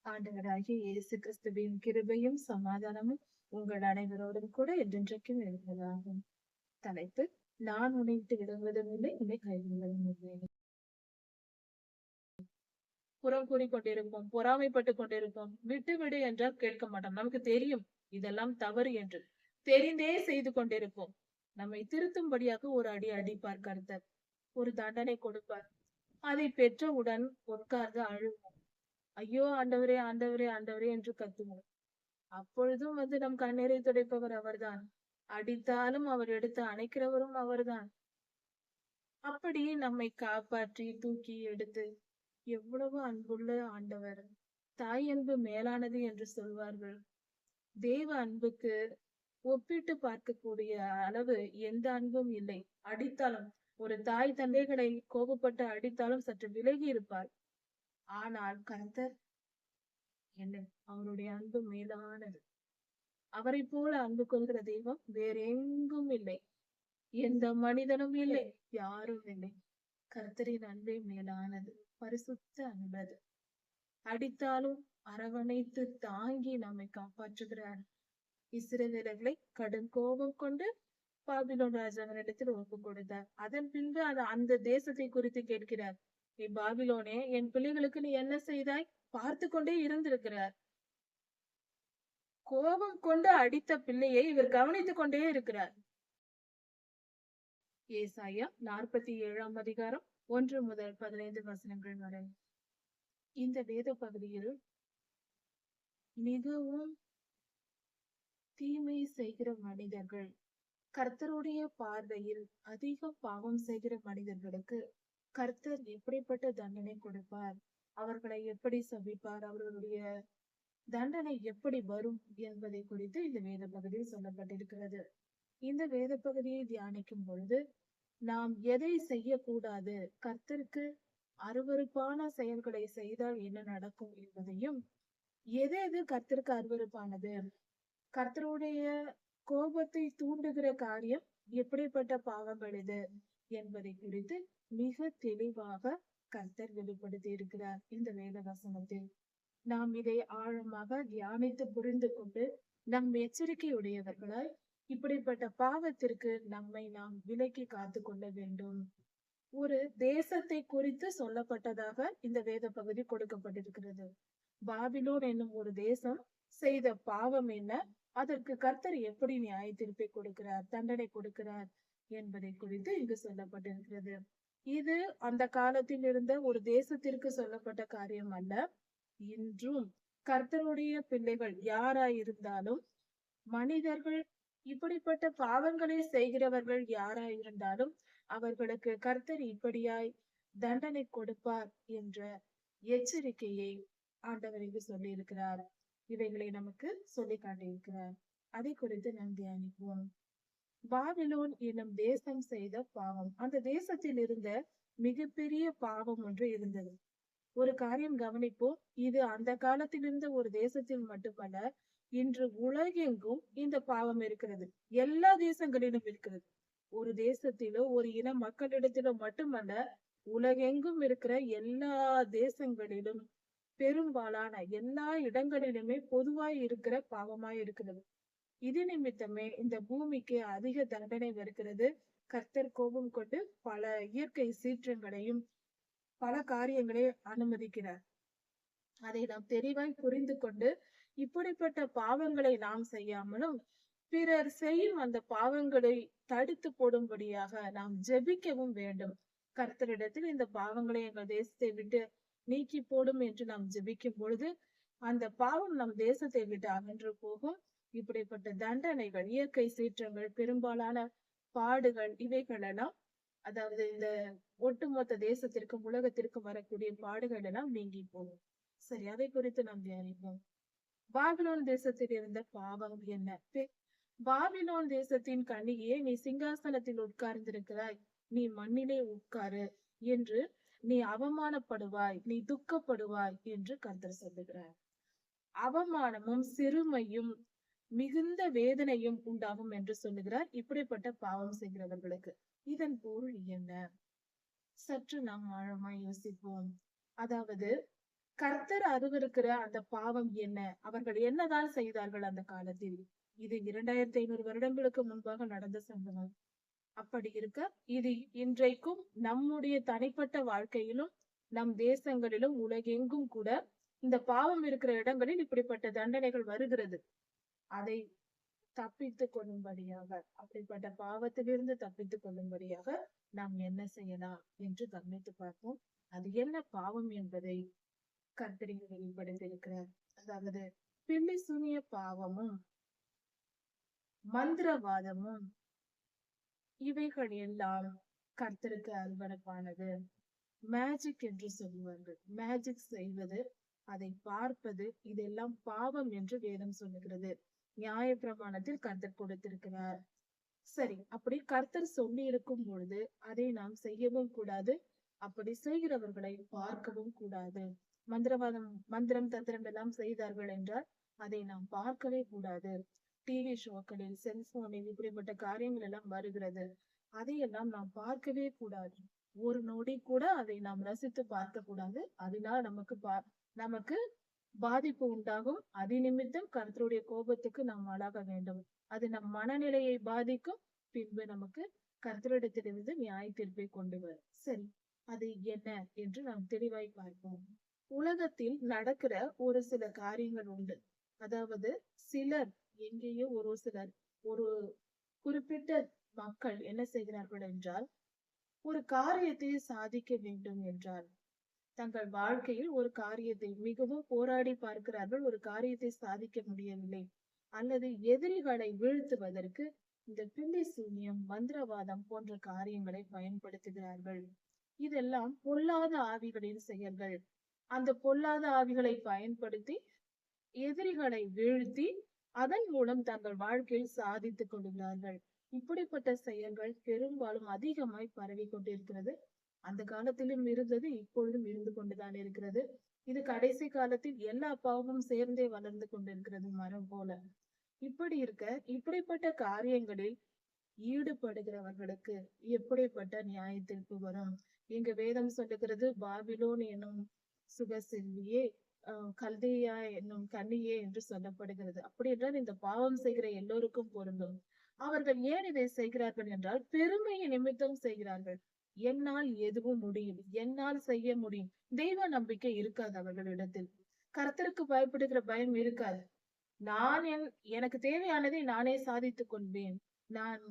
ஆண்டவராகிய இயேசு கிறிஸ்துவின் கிருபையும் சமாதானமும் உங்கள் அனைவரோடும் கூட என்றென்றைக்கும் இருப்பதாகும். தலைப்பு: நான் உன்னை விட்டு விடுவதும் இல்லை, உன்னை கைவிடுவதும் இல்லை. புறம் கூறி கொண்டிருப்போம், பொறாமைப்பட்டு கொண்டிருப்போம். விட்டு விடு என்றால் கேட்க மாட்டோம். நமக்கு தெரியும் இதெல்லாம் தவறு என்று. தெரிந்தே செய்து கொண்டிருப்போம். நம்மை திருத்தும்படியாக ஒரு அடி அடிப்பார் கர்த்தர். ஒரு தண்டனை கொடுப்பார். அதை பெற்றவுடன் உட்கார்ந்து அழுவோம். ஐயோ ஆண்டவரே, ஆண்டவரே, ஆண்டவரே என்று கத்துவோம். அப்பொழுதும் நம் கண்ணீரை துடைப்பவர் அவர்தான். அடித்தாலும் அவர் எடுத்து அணைக்கிறவரும் அவர்தான். அப்படி நம்மை காப்பாற்றி தூக்கி எடுத்து எவ்வளவு அன்புள்ள ஆண்டவர். தாய் அன்பு மேலானது என்று சொல்வார்கள். தேவ அன்புக்கு ஒப்பிட்டு பார்க்கக்கூடிய அளவு எந்த அன்பும் இல்லை. அடித்தாலும் ஒரு தாய் தந்தைகளை கோபப்பட்டு அடித்தாலும் சற்று விலகி இருப்பார். ஆனால் கர்த்தர் என்ன, அவருடைய அன்பு மேலானது. அவரை போல அன்பு கொள்கிற தெய்வம் வேற எங்கும் இல்லை. எந்த மனிதனும் இல்லை, யாரும் இல்லை. கர்த்தரின் அன்பே மேலானது, பரிசுத்த அன்பது. அடித்தாலும் அரவணைத்து தாங்கி நம்மை காப்பாற்றுகிறார். இஸ்ரவேலர்களை கடும் கோபம் கொண்டு பாபிலோன் ராஜாவினிடத்தில் ஒப்பு கொடுத்தார். அதன் பின்பு அந்த தேசத்தை குறித்து கேட்கிறார். நீ பாபிலோனே, என் பிள்ளைகளுக்கு நீ என்ன செய்தாய்? பார்த்து கொண்டே இருந்திருக்கிறார். கோபம் கொண்டு அடித்த பிள்ளையை இவர் கவனித்துக் கொண்டே இருக்கிறார். ஏசாயா 47 அதிகாரம் 1 முதல் 15 வசனங்கள் வரை. இந்த வேத பகுதியில் மிகவும் தீமை செய்கிற மனிதர்கள், கர்த்தருடைய பார்வையில் அதிக பாவம் செய்கிற மனிதர்களுக்கு கர்த்தர் எப்படிப்பட்ட தண்டனை கொடுப்பார், அவர்களை எப்படி சபிப்பார், அவர்களுடைய தண்டனை எப்படி வரும் என்பதை குறித்து இந்த வேத பகுதியில் சொல்லப்பட்டிருக்கிறது. இந்த வேத பகுதியை தியானிக்கும் பொழுது நாம் எதை செய்யக்கூடாது, கர்த்தருக்கு அருவருப்பான செயல்களை செய்தால் என்ன நடக்கும் என்பதையும், எது எது கர்த்தருக்கு அருவருப்பானது, கர்த்தருடைய கோபத்தை தூண்டுகிற காரியம் எப்படிப்பட்ட பாவங்கள் இது என்பதை குறித்து மிக தெளிவாக கர்த்தர் வெளிப்படுத்தி இருக்கிறார் இந்த வேத வசனத்தில். நாம் இதை ஆழமாக தியானித்து புரிந்து கொண்டு நம் எச்சரிக்கையுடையவர்களாய் இப்படிப்பட்ட பாவத்திற்கு நம்மை நாம் விலக்கி காத்து கொள்ள வேண்டும். ஒரு தேசத்தை குறித்து சொல்லப்பட்டதாக இந்த வேத பகுதி கொடுக்கப்பட்டிருக்கிறது. பாபிலோன் என்னும் ஒரு தேசம் செய்த பாவம் என்ன, அதற்கு கர்த்தர் எப்படி நியாய தீர்ப்பை கொடுக்கிறார், தண்டனை கொடுக்கிறார் என்பதை குறித்து இங்கு சொல்லப்பட்டிருக்கிறது. இது அந்த காலத்தில் இருந்த ஒரு தேசத்திற்கு சொல்லப்பட்ட காரியம் அல்ல. இன்றும் கர்த்தருடைய பிள்ளைகள் யாராயிருந்தாலும், மனிதர்கள் இப்படிப்பட்ட பாவங்களை செய்கிறவர்கள் யாராயிருந்தாலும் அவர்களுக்கு கர்த்தர் இப்படியாய் தண்டனை கொடுப்பார் என்ற எச்சரிக்கையை ஆண்டவர் இங்கு சொல்லி இருக்கிறார். இவைகளை நமக்கு சொல்லி காட்டியிருக்கிறார். அதை குறித்து நாம் தியானிப்போம். பாபிலோன் என்னும் தேசம் செய்த பாவம், அந்த தேசத்தில் இருந்த மிகப்பெரிய பாவம் ஒன்று இருந்தது. ஒரு காரியம் கவனிப்போம். இது அந்த காலத்தில் இருந்த ஒரு தேசத்தில் மட்டுமல்ல, இன்று உலகெங்கும் இந்த பாவம் இருக்கிறது. எல்லா தேசங்களிலும் இருக்கிறது. ஒரு தேசத்திலோ ஒரு இன மக்களிடத்திலோ மட்டுமல்ல, உலகெங்கும் இருக்கிற எல்லா தேசங்களிலும் பெரும்பாலான எல்லா இடங்களிலுமே பொதுவாய் இருக்கிற பாவமாய் இருக்கிறது. இது நிமித்தமே இந்த பூமிக்கு அதிக தண்டனை வருகிறது. கர்த்தர் கோபம் கொண்டு பல இயற்கை சீற்றங்களையும் பல காரியங்களை அனுமதிக்கிறார். அதை நாம் தெளிவாய் புரிந்து கொண்டு இப்படிப்பட்ட பாவங்களை நாம் செய்யாமலும் பிறர் செய்யும் அந்த பாவங்களை தடுத்து போடும்படியாக நாம் ஜெபிக்கவும் வேண்டும். கர்த்தரிடத்தில் இந்த பாவங்களை எங்கள் தேசத்தை விட்டு நீக்கி போடும் என்று நாம் ஜெபிக்கும் பொழுது அந்த பாவம் நம் தேசத்தை விட்டு அகன்று போகும். இப்படிப்பட்ட தண்டனைகள், இயற்கை சீற்றங்கள், பெரும்பாலான பாடுகள், இவைகளெல்லாம், அதாவது இந்த ஒட்டுமொத்த தேசத்திற்கும் உலகத்திற்கும் வரக்கூடிய பாடுகள் எல்லாம் நீங்கி போகும். சரி, அதை குறித்து நாம் தியானிப்போம். பாபிலோன் தேசத்தில் இருந்த பாவம் என்ன? பாபிலோன் தேசத்தின் கன்னிகையே, நீ சிங்காசனத்தில் உட்கார்ந்திருக்கிறாய், நீ மண்ணிலே உட்காரு என்று நீ அவமானப்படுவாய், நீ துக்கப்படுவாய் என்று கர்த்தர் சொல்லுகிறார். அவமானமும் சிறுமையும் மிகுந்த வேதனையும் உண்டாகும் என்று சொல்லுகிறார் இப்படிப்பட்ட பாவம் செய்கிறவர்களுக்கு. இதன் பொருள் என்ன? சற்று நாம் ஆழமாய் யோசிப்போம். அதாவது கர்த்தர் அருவருக்கிற அந்த பாவம் என்ன? அவர்கள் என்னதான் செய்தார்கள் அந்த காலத்தில்? இது 2500 வருடங்களுக்கு முன்பாக நடந்த சம்பவம். அப்படி இருக்க, இது இன்றைக்கும் நம்முடைய தனிப்பட்ட வாழ்க்கையிலும், நம் தேசங்களிலும், உலகெங்கும் கூட இந்த பாவம் இருக்கிற இடங்களில் இப்படிப்பட்ட தண்டனைகள் வருகிறது. அதை தப்பித்துக் கொள்ளும்படியாக, அப்படிப்பட்ட பாவத்திலிருந்து தப்பித்துக் கொள்ளும்படியாக நாம் என்ன செய்யலாம் என்று கவனித்து பார்ப்போம். அது என்ன பாவம் என்பதை கர்த்தர் இங்கு வெளிப்படுத்தியிருக்கிறார். அதாவது பில்லி சூனிய பாவமும், மந்திரவாதமும், இவைகள் எல்லாம் கர்த்தருக்கு அருவருப்பானது. மேஜிக் என்று சொல்லுவார்கள். மேஜிக் செய்வது, அதை பார்ப்பது, இதெல்லாம் பாவம் என்று வேதம் சொல்லுகிறது. நியாயப்பிரமாணத்தில் கர்த்தர் கொடுத்திருக்கிறார். சரி, அப்படி கர்த்தர் சொல்லி இருக்கும் பொழுது அதை நாம் செய்யவும் கூடாது. அப்படி செய்கிறவர்களை பார்க்கவும் கூடாது. மந்திரம் தந்திரம் எல்லாம் செய்தார்கள் என்றால் அதை நாம் பார்க்கவே கூடாது. டிவி ஷோக்களில், செல்போனில் இப்படிப்பட்ட காரியங்கள் எல்லாம் வருகிறது. அதையெல்லாம் நாம் பார்க்கவே கூடாது. ஒரு நொடி கூட அதை நாம் ரசித்து பார்க்க கூடாது. அதனால் நமக்கு பாதிப்பு உண்டாகும். அது நிமித்தம் கர்த்தருடைய கோபத்துக்கு நாம் ஆளாக வேண்டும். அது நம் மனநிலையை பாதிக்கும். பின்பு நமக்கு கர்த்தரிடத்திலிருந்து நியாய தீர்ப்பை கொண்டு வரும். சரி, அது என்ன என்று நாம் தெளிவாய் பார்ப்போம். உலகத்தில் நடக்கிற ஒரு சில காரியங்கள் உண்டு. அதாவது சிலர், எங்கேயோ ஒரு சிலர், ஒரு குறிப்பிட்ட மக்கள் என்ன செய்கிறார்கள் என்றால், ஒரு காரியத்தை சாதிக்க வேண்டும் என்றால், தங்கள் வாழ்க்கையில் ஒரு காரியத்தை மிகவும் போராடி பார்க்கிறார்கள். ஒரு காரியத்தை சாதிக்க முடியவில்லை, அல்லது எதிரிகளை வீழ்த்துவதற்கு இந்த பில்லி சூனியம், மந்திரவாதம் போன்ற காரியங்களை பயன்படுத்துகிறார்கள். இதெல்லாம் பொல்லாத ஆவிகளின் செயல்கள். அந்த பொல்லாத ஆவிகளை பயன்படுத்தி எதிரிகளை வீழ்த்தி அதன் மூலம் தங்கள் வாழ்க்கையில் சாதித்துக் கொள்கிறார்கள். இப்படிப்பட்ட செயல்கள் பெரும்பாலும் அதிகமாய் பரவி கொண்டிருக்கிறது. அந்த காலத்திலும் இருந்தது, இப்பொழுதும் இருந்து கொண்டுதான் இருக்கிறது. இது கடைசி காலத்தில் எல்லா பாவமும் சேர்ந்தே வளர்ந்து கொண்டிருக்கிறது, மரம் போல. இப்படி இருக்க, இப்படிப்பட்ட காரியங்களில் ஈடுபடுகிறவர்களுக்கு எப்படிப்பட்ட நியாய தீர்ப்பு வரும்? இங்கு வேதம் சொல்லுகிறது, பாபிலோன் என்னும் சுக செல்வியே, கல்தேயா என்னும் கன்னியே என்று சொல்லப்படுகிறது. அப்படி என்றால் இந்த பாவம் செய்கிற எல்லோருக்கும் பொருந்தும். அவர்கள் ஏன் இதை செய்கிறார்கள் என்றால், பெருமையை நிமித்தம் செய்கிறார்கள். என்னால் எதுவும் முடியும், என்னால் செய்ய முடியும். தெய்வ நம்பிக்கை இருக்காது அவர்களிடத்தில். கர்த்தருக்கு பயப்படுகிற பயம் இருக்காது. எனக்கு தேவையானதை நானே சாதித்துக் கொள்வேன். நான்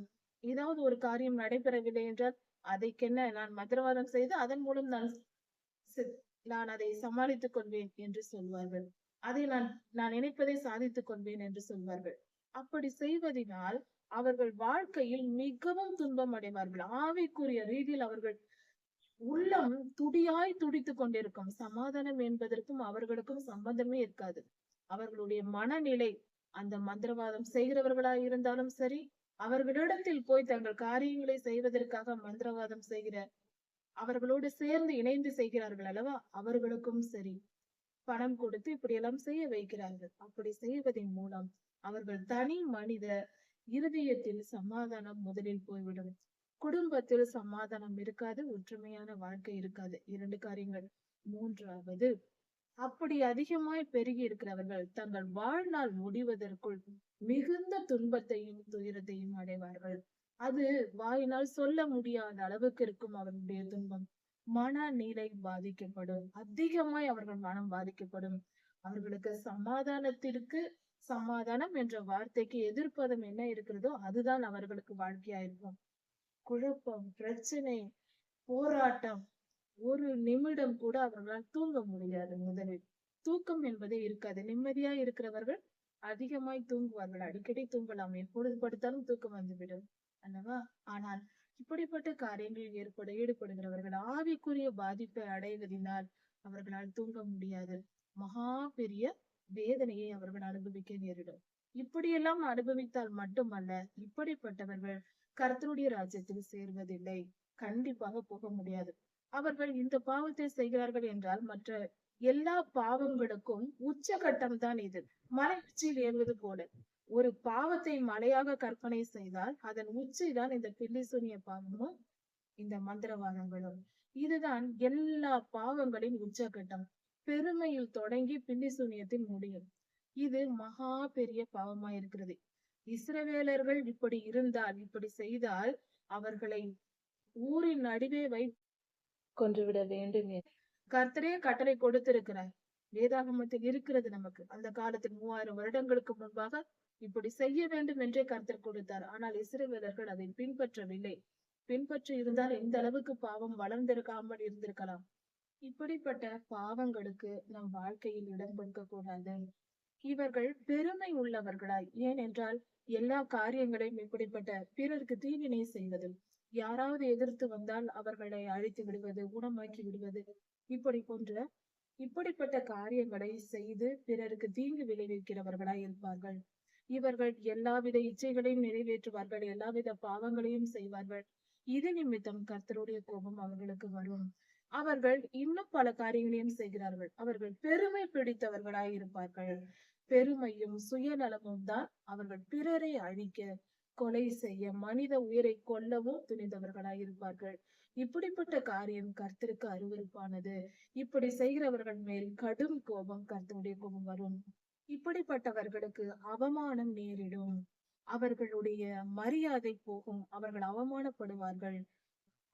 ஏதாவது ஒரு காரியம் நடைபெறவில்லை என்றால், அதைக்கென்ன, நான் மந்திரவாதம் செய்து அதன் மூலம் நான் அதை சமாளித்துக் கொள்வேன் என்று சொல்வார்கள். அதை நான் நினைப்பதை சாதித்துக் கொள்வேன் என்று சொல்வார்கள். அப்படி செய்வதனால் அவர்கள் வாழ்க்கையில் மிகவும் துன்பம் அடைவார்கள். ஆவிக்குரிய ரீதியில் அவர்கள் உள்ளம் துடியாய் துடித்துக் கொண்டிருக்கும். சமாதானம் என்பதற்கும் அவர்களுக்கும் சம்பந்தமே இருக்காது. அவர்களுடைய மனநிலை, அந்த மந்திரவாதம் செய்கிறவர்களாய் இருந்தாலும் சரி, அவர்களிடத்தில் போய் தங்கள் காரியங்களை செய்வதற்காக மந்திரவாதம் செய்கிற, அவர்களோடு சேர்ந்து இணைந்து செய்கிறார்கள் அல்லவா, அவர்களுக்கும் சரி, பணம் கொடுத்து இப்படியெல்லாம் செய்ய வைக்கிறார்கள். அப்படி செய்வதன் மூலம் அவர்கள் தனி மனித இருதயத்தில் சமாதானம் முதலில் போய்விடும். குடும்பத்தில் சமாதானம் இருக்காது, ஒற்றுமையான வாழ்க்கை இருக்காது. 2 காரியங்கள். மூன்றாவது, அப்படி அதிகமாய் பெருகி இருக்கிறவர்கள் தங்கள் வாழ்நாள் முடிவதற்குள் மிகுந்த துன்பத்தையும் துயரத்தையும் அடைவார்கள். அது வாயினால் சொல்ல முடியாத அளவுக்கு இருக்கும் அவர்களுடைய துன்பம். மனநிலை பாதிக்கப்படும். அதிகமாய் அவர்கள் மனம் பாதிக்கப்படும். அவர்களுக்கு சமாதானம் என்ற வார்த்தைக்கு எதிர்ப்பதம் என்ன இருக்கிறதோ அதுதான் அவர்களுக்கு வாழ்க்கையா இருக்கும். குழப்பம், பிரச்சனை, போராட்டம். ஒரு நிமிடம் கூட அவர்களால் தூங்க முடியாது. முதலில் தூக்கம் என்பதே இருக்காது. நிம்மதியா இருக்கிறவர்கள் அதிகமாய் தூங்குவார்கள். அடிக்கடி தூங்கலாம், எப்பொழுது படுத்தாலும் தூக்கம் வந்துவிடும் அல்லவா? ஆனால் இப்படிப்பட்ட காரியங்களில் ஈடுபடுகிறவர்கள் ஆவிக்குரிய பாதிப்பை அடைவதனால் அவர்களால் தூங்க முடியாது. மகா பெரிய வேதனையை அவர்கள் அனுபவிக்க நேரிடும். இப்படியெல்லாம் அனுபவித்தால் மட்டுமல்ல, இப்படிப்பட்டவர்கள் கர்த்தருடைய ராஜ்யத்தில் சேர்வதில்லை. கண்டிப்பாக போக முடியாது. அவர்கள் இந்த பாவத்தை செய்கிறார்கள் என்றால் மற்ற எல்லா பாவங்களுக்கும் உச்சகட்டம் தான் இது. மலை உச்சியில் ஏறுவது போல ஒரு பாவத்தை மலையாக கற்பனை செய்தால் அதன் உச்சிதான் இந்த பில்லி சூனிய பாவமும் இந்த மந்திரவாதங்களும். இதுதான் எல்லா பாவங்களின் உச்சகட்டம். பெருமையில் தொடங்கி பில்லி சூனியத்தில் முடியும். இது மகா பெரிய பாவமா இருக்கிறது. இஸ்ரவேலர்கள் இப்படி இருந்தால், இப்படி செய்தால் அவர்களை ஊரின் நடுவே கொன்றுவிட வேண்டுமே. கர்த்தரே கட்டளை கொடுத்திருக்கிறார். வேதாகமத்தில் இருக்கிறது நமக்கு. அந்த காலத்தில் 3000 வருடங்களுக்கு முன்பாக இப்படி செய்ய வேண்டும் என்றே கர்த்தர் கொடுத்தார். ஆனால் இஸ்ரவேலர்கள் அதை பின்பற்றவில்லை. பின்பற்றி இருந்தால் இந்த அளவுக்கு பாவம் வளர்ந்திருக்காமல் இருந்திருக்கலாம். இப்படிப்பட்ட பாவங்களுக்கு நம் வாழ்க்கையில் இடம் கொடுக்க கூடாது. இவர்கள் பெருமை உள்ளவர்களாய், ஏனென்றால் எல்லா காரியங்களையும் இப்படிப்பட்ட பிறருக்கு தீவினை செய்வது, யாராவது எதிர்த்து வந்தால் அவர்களை அழித்து விடுவது, குணமாக்கி விடுவது, இப்படிப்பட்ட காரியங்களை செய்து பிறருக்கு தீங்கு விளைவிக்கிறவர்களாய் இருப்பார்கள். இவர்கள் எல்லாவித இச்சைகளையும் நிறைவேற்றுவார்கள், எல்லாவித பாவங்களையும் செய்வார்கள். இது நிமித்தம் கர்த்தருடைய கோபம் அவர்களுக்கு வரும். அவர்கள் இன்னும் பல காரியங்களையும் செய்கிறார்கள். அவர்கள் பெருமை பிடித்தவர்களாய் இருப்பார்கள். பெருமையும் சுயநலமும் தான் அவர்கள் பிறரை அழிக்க, கொலை செய்ய, மனித உயிரை கொல்லவும் துணிந்தவர்களாய் இருப்பார்கள். இப்படிப்பட்ட காரியம் கர்த்தருக்கு அருவருப்பானது. இப்படி செய்கிறவர்கள் மேல் கடும் கோபம், கர்த்தருடைய கோபம் வரும். இப்படிப்பட்டவர்களுக்கு அவமானம் நேரிடும். அவர்களுடைய மரியாதை போகும். அவர்கள் அவமானப்படுவார்கள்.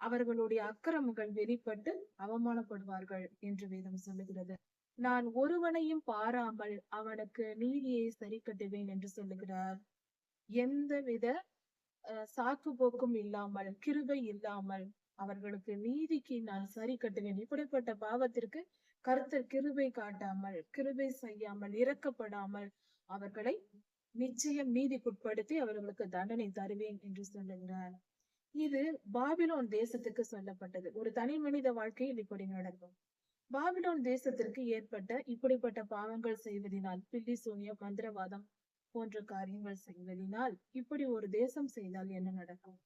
அவர்களுடைய அக்கிரமங்கள் வெளிப்பட்டு அவமானப்படுவார்கள் என்று வேதம் சொல்லுகிறது. நான் ஒருவனையும் பாராமல் அவனுக்கு நீதியை சரி கட்டுவேன் என்று சொல்லுகிறார். எந்தவித சாக்கு போக்கும் இல்லாமல், கிருபை இல்லாமல் அவர்களுக்கு நீதிக்கு நான் சரி கட்டுவேன். இப்படிப்பட்ட பாவத்திற்கு கர்த்தர் கிருபை காட்டாமல், கிருபை செய்யாமல், இரக்கப்படாமல் அவர்களை நிச்சயம் நீதிக்குட்படுத்தி அவர்களுக்கு தண்டனை தருவேன் என்று சொல்லுகிறார். இது பாபிலோன் தேசத்துக்கு சொல்லப்பட்டது. ஒரு தனி மனித வாழ்க்கையில் இப்படி நடக்கும். பாபிலோன் தேசத்திற்கு ஏற்பட்ட இப்படிப்பட்ட பாவங்கள் செய்வதனால், பில்லி சூனியம், மந்திரவாதம் போன்ற காரியங்கள் செய்வதனால் இப்படி ஒரு தேசம் செய்தால் என்ன நடக்கும்?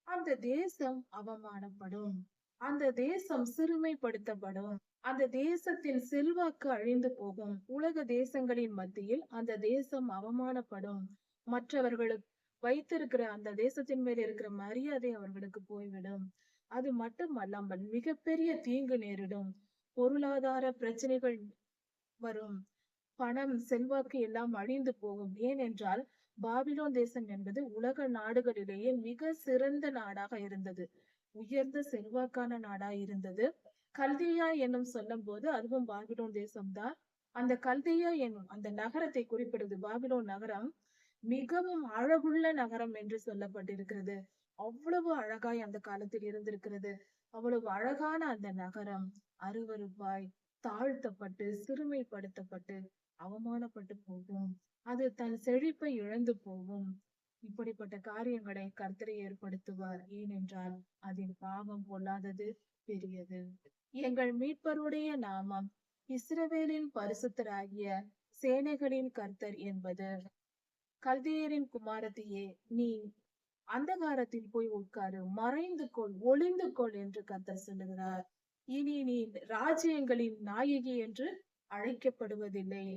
அந்த தேசம் அவமானப்படும். அந்த தேசம் சிறுமைப்படுத்தப்படும். அந்த தேசத்தின் செல்வாக்கு அழிந்து போகும். உலக தேசங்களின் மத்தியில் அந்த தேசம் அவமானப்படும். மற்றவர்களுக்கு வைத்திருக்கிற அந்த தேசத்தின் மேல் இருக்கிற மரியாதை அவர்களுக்கு போய்விடும். அது மட்டுமல்லாமல் மிகப்பெரிய தீங்கு நேரிடும். பொருளாதார பிரச்சனைகள் வரும். பணம், செல்வாக்கு எல்லாம் அழிந்து போகும். ஏனென்றால் பாபிலோன் தேசம் என்பது உலக நாடுகளிலேயே மிக சிறந்த நாடாக இருந்தது. உயர்ந்த செல்வாக்கான நாடாக இருந்தது. கல்தியா என்னும் சொல்லும் போது அதுவும் பாபிலோன் தேசம்தான். அந்த கல்தியா என்னும் அந்த நகரத்தை குறிப்பிடுது. பாபிலோன் நகரம் மிகவும் அழகுள்ள நகரம் என்று சொல்லப்பட்டிருக்கிறது. அவ்வளவு அழகாய் அந்த காலத்தில் இருந்திருக்கிறது. அவ்வளவு அழகான அந்த நகரம் அருவருப்பாய் தாழ்த்தப்பட்டு, சிறுமைப்படுத்தப்பட்டு, அவமானப்பட்டு போகும். அது தன் செழிப்பை இழந்து போகும். இப்படிப்பட்ட காரியங்களை கர்த்தரை ஏற்படுத்துவார். ஏனென்றால் அதில் பாவம் பொல்லாதது பெரியது. எங்கள் மீட்பருடைய நாமம் இஸ்ரவேலின் பரிசுத்தராகிய சேனைகளின் கர்த்தர் என்பது. கல்தியரின் குமாரத்தியே, நீ அந்தகாரத்தில் போய் உட்காரு, மறைந்து கொள், ஒளிந்து கொள் என்று கர்த்தர் சொல்லுகிறார். இனி நீ ராஜ்யங்களின் நாயகி என்று அழைக்கப்படுவதில்லை.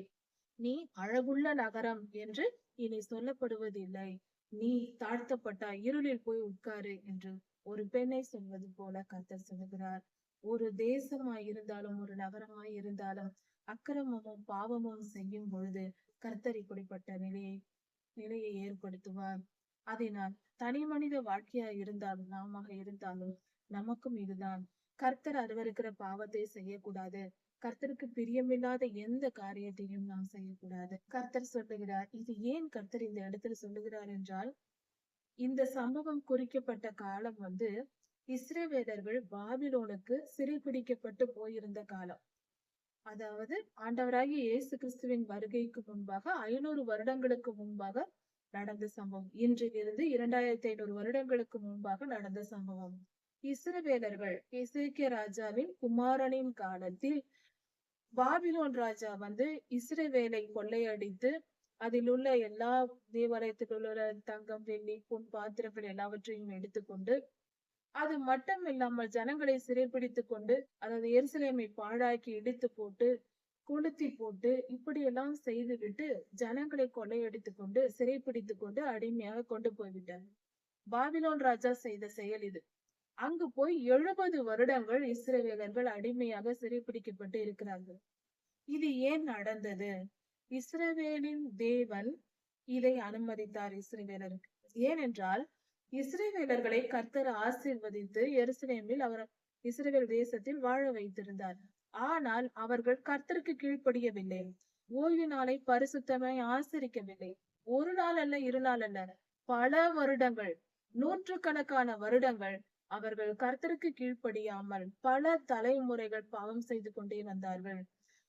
நீ அழகுள்ள நகரம் என்று இனி சொல்லப்படுவதில்லை. நீ தாழ்த்தப்பட்ட இருளில் போய் உட்காரு என்று ஒரு பெண்ணை சொல்வது போல கர்த்தர் சொல்லுகிறார். ஒரு தேசமாய் இருந்தாலும், ஒரு நகரமாய் இருந்தாலும் அக்கிரமமும் பாவமும் செய்யும் பொழுது கர்த்தர் இப்படிப்பட்ட நிலையை ஏற்படுத்துவார். அதனால் தனி மனித வாழ்க்கையா இருந்தாலும், நாம இருந்தாலும் நமக்கும் இதுதான். கர்த்தர் அருவருக்கிற பாவத்தை செய்யக்கூடாது. கர்த்தருக்கு பிரியமில்லாத எந்த காரியத்தையும் நாம் செய்யக்கூடாது. கர்த்தர் சொல்லுகிறார். இது ஏன் கர்த்தர் இந்த இடத்துல சொல்லுகிறார் என்றால், இந்த சம்பவம் குறிக்கப்பட்ட காலம் இஸ்ரவேலர்கள் பாபிலோனுக்கு சிறைபிடிக்கப்பட்டு போயிருந்த காலம். அதாவது ஆண்டவராகிய இயேசு கிறிஸ்துவின் வருகைக்கு முன்பாக 500 வருடங்களுக்கு முன்பாக நடந்த சம்பவம். இன்றிலிருந்து 2500 வருடங்களுக்கு முன்பாக நடந்த சம்பவம். இஸ்ரவேலர்கள் எசேக்கியா ராஜாவின் குமாரனின் காலத்தில் பாபிலோன் ராஜா இஸ்ரவேலை கொள்ளையடித்து அதில் உள்ள எல்லா தேவாலயத்தில் உள்ள தங்கம், வெள்ளி, பொன் பாத்திரங்கள் எல்லாவற்றையும் எடுத்துக்கொண்டு, அது மட்டும் இல்லாமல் ஜனங்களை சிறைப்பிடித்துக் கொண்டு, அதாவது எருசலேமை பாழாக்கி இடித்து போட்டு, கொளுத்தி போட்டு, இப்படியெல்லாம் செய்துவிட்டு ஜனங்களை கொள்ளையடித்துக் கொண்டு, சிறைப்பிடித்துக் கொண்டு அடிமையாக கொண்டு போய்விட்டார். பாபிலோன் ராஜா செய்த செயல் இது. அங்கு போய் 70 வருடங்கள் இஸ்ரவேலர்கள் அடிமையாக சிறைப்பிடிக்கப்பட்டு இருக்கிறார்கள். இது ஏன் நடந்தது? இஸ்ரவேலின் தேவன் இதை அனுமதித்தார் இஸ்ரவேலருக்கு. ஏனென்றால் இஸ்ரவேலர்களை கர்த்தர் ஆசீர்வதித்து எருசலேமில் அவர் இஸ்ரவேல் தேசத்தில் வாழ வைத்திருந்தார். ஆனால் அவர்கள் கர்த்தருக்கு கீழ்ப்படியவில்லை. ஓய்வு நாளை பரிசுத்தமாய் ஆசரிக்கவில்லை. ஒரு நாள் அல்ல, இரு நாள் அல்ல, பல வருடங்கள், நூற்றுக்கணக்கான வருடங்கள் அவர்கள் கர்த்தருக்கு கீழ்ப்படியாமல் பல தலைமுறைகள் பாவம் செய்து கொண்டே வந்தார்கள்.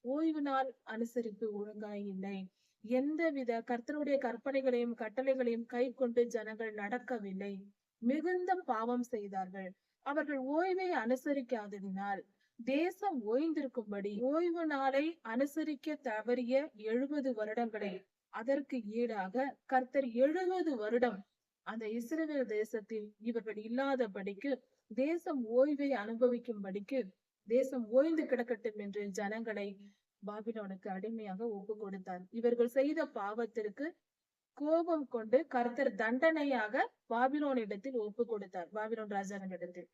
ஓய்வு நாள் அனுசரிப்பு ஒழுங்காய் இல்லை. எந்தவித கர்த்தருடைய கற்பனைகளையும் கட்டளைகளையும் கை கொண்டு ஜனங்கள் நடக்கவில்லை. மிகுந்த பாவம் செய்தார்கள். அவர்கள் ஓய்வை அனுசரிக்காததினால் தேசம் ஓய்ந்திருக்கும்படி ஓய்வு நாளை அனுசரிக்க தவறிய 70 வருடங்களை அதற்கு ஈடாக கர்த்தர் 70 வருடம் அந்த இஸ்ரவேல் தேசத்தில் இவர்கள் இல்லாதபடிக்கு தேசம் ஓய்வை அனுபவிக்கும்படிக்கு தேசம் ஓய்ந்து கிடக்கட்டும் என்று ஜனங்களை பாபிலோனுக்கு அடிமையாக ஒப்பு கொடுத்தார். இவர்கள் செய்த பாவத்திற்கு கோபம் கொண்டு கர்த்தர் தண்டனையாக பாபிலோனிடத்தில் ஒப்பு கொடுத்தார், பாபிலோன் ராஜாவினிடத்தில்.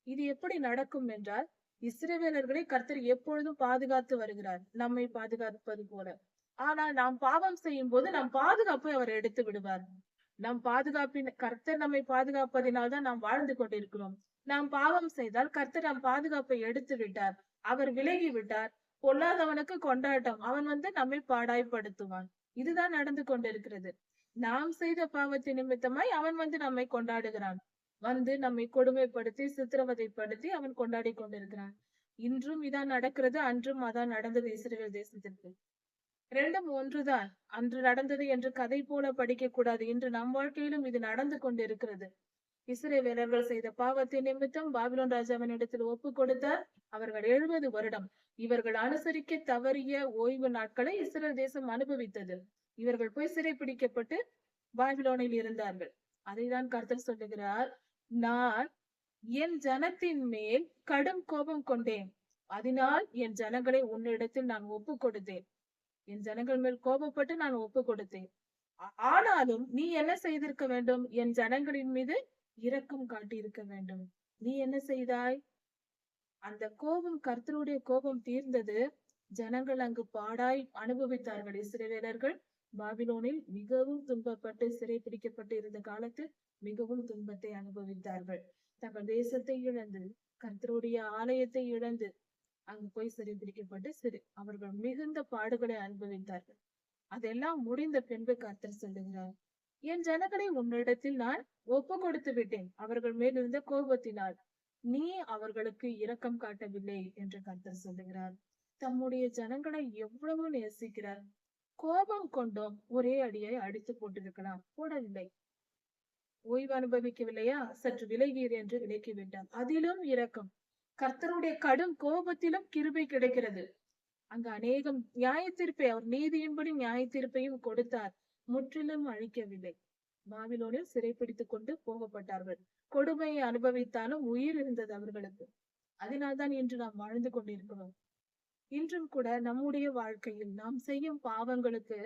இது எப்படி நடக்கும் என்றால், இஸ்ரவேலர்களை கர்த்தர் எப்பொழுதும் பாதுகாத்து வருகிறார், நம்மை பாதுகாப்பது போல. ஆனால் நாம் பாவம் செய்யும் போது நம் பாதுகாப்பை அவர் எடுத்து விடுவார். நம் பாதுகாப்பின் கர்த்தர் நம்மை பாதுகாப்பதினால் தான் நாம் வாழ்ந்து கொண்டிருக்கிறோம். நாம் பாவம் செய்தால் கர்த்தர் நம் பாதுகாப்பை எடுத்து விட்டார், அவர் விலகி விட்டார். பொல்லாதவனுக்கு கொண்டாட்டம், அவன் நம்மை பாடாய்படுத்துவான். இதுதான் நடந்து கொண்டிருக்கிறது. நாம் செய்த பாவத்தின் நிமித்தமாய் அவன் நம்மை கொண்டாடுகிறான். நம்மை கொடுமைப்படுத்தி சித்திரவதைப்படுத்தி அவன் கொண்டாடி கொண்டிருக்கிறான். இன்றும் இதான் நடக்கிறது, அன்றும் அதான் நடந்தது இஸ்ரவேல் தேசத்திற்கு. ரெண்டும் ஒன்றுதான். அன்று நடந்தது என்று கதை போல படிக்க கூடாது. இன்று நம் வாழ்க்கையிலும் இது நடந்து கொண்டிருக்கிறது. இஸ்ரவேலர்கள் செய்த பாவத்தின் நிமித்தம் பாபிலோன் ராஜாவினிடத்தில் ஒப்பு கொடுத்தார். அவர்கள் 70 வருடம் இவர்கள் அனுசரிக்க தவறிய ஓய்வு நாட்களை இஸ்ரேல் தேசம் அனுபவித்தது. இவர்கள் போய் சிறைப்பிடிக்கப்பட்டு பாபிலோனில் இருந்தார்கள். அதைதான் கர்த்தர் சொல்லுகிறார், நான் என் ஜனத்தின் மேல் கடும் கோபம் கொண்டேன், அதனால் என் ஜனங்களை உன்னிடத்தில் நான் ஒப்பு கொடுத்தேன். என் ஜனங்கள் மேல் கோபப்பட்டு நான் ஒப்பு கொடுத்தேன். ஆனாலும் நீ என்ன செய்திருக்க வேண்டும்? என் ஜனங்களின் மீது இரக்கம் காட்டியிருக்க வேண்டும். நீ என்ன செய்தாய்? அந்த கோபம், கர்த்தருடைய கோபம் தீர்ந்தது. ஜனங்கள் அங்கு பாடாய் அனுபவித்தார்கள். இஸ்ரவேலர்கள் பாபிலோனில் மிகவும் துன்பப்பட்டு சிறைப்பிடிக்கப்பட்டு இருந்த காலத்தில் மிகவும் துன்பத்தை அனுபவித்தார்கள். தங்கள் தேசத்தை இழந்து, கர்த்தருடைய ஆலயத்தை இழந்து அங்கு போய் சிறைப்பிடிக்கப்பட்டு அவர்கள் மிகுந்த பாடுகளை அனுபவித்தார்கள். அதெல்லாம் முடிந்த பின்பு கர்த்தர் சொல்லுகிறார், என் ஜனங்களை உன்னிடத்தில் நான் ஒப்பு கொடுத்து விட்டேன், அவர்கள் மேல் இருந்த கோபத்தினால் நீ அவர்களுக்கு இரக்கம் காட்டவில்லை என்று கர்த்தர் சொல்லுகிறார். தம்முடைய ஜனங்களை எவ்வளவு நேசிக்கிறார். கோபம் கொண்டோம் ஒரே அடியை அடித்து போட்டிருக்கலாம், போடவில்லை. ஓய்வு அனுபவிக்கவில்லையா, சற்று விலகீர் என்று விலக்கி விட்டார். அதிலும் இரக்கம். கர்த்தருடைய கடும் கோபத்திலும் கிருபை கிடைக்கிறது. அங்கு அநேகம் நியாய தீர்ப்பை, அவர் நீதியின்படி நியாய தீர்ப்பையும் கொடுத்தார். முற்றிலும் அழிக்கவில்லை. பாபிலோனில் சிறைப்பிடித்துக் கொண்டு போகப்பட்டார்கள். கொடுமையை அனுபவித்தாலும் உயிர் இருந்தது அவர்களுக்கு. அதனால்தான் இன்று நாம் வாழ்ந்து கொண்டிருக்கிறோம். இன்றும் கூட நம்முடைய வாழ்க்கையில் நாம் செய்யும் பாவங்களுக்கு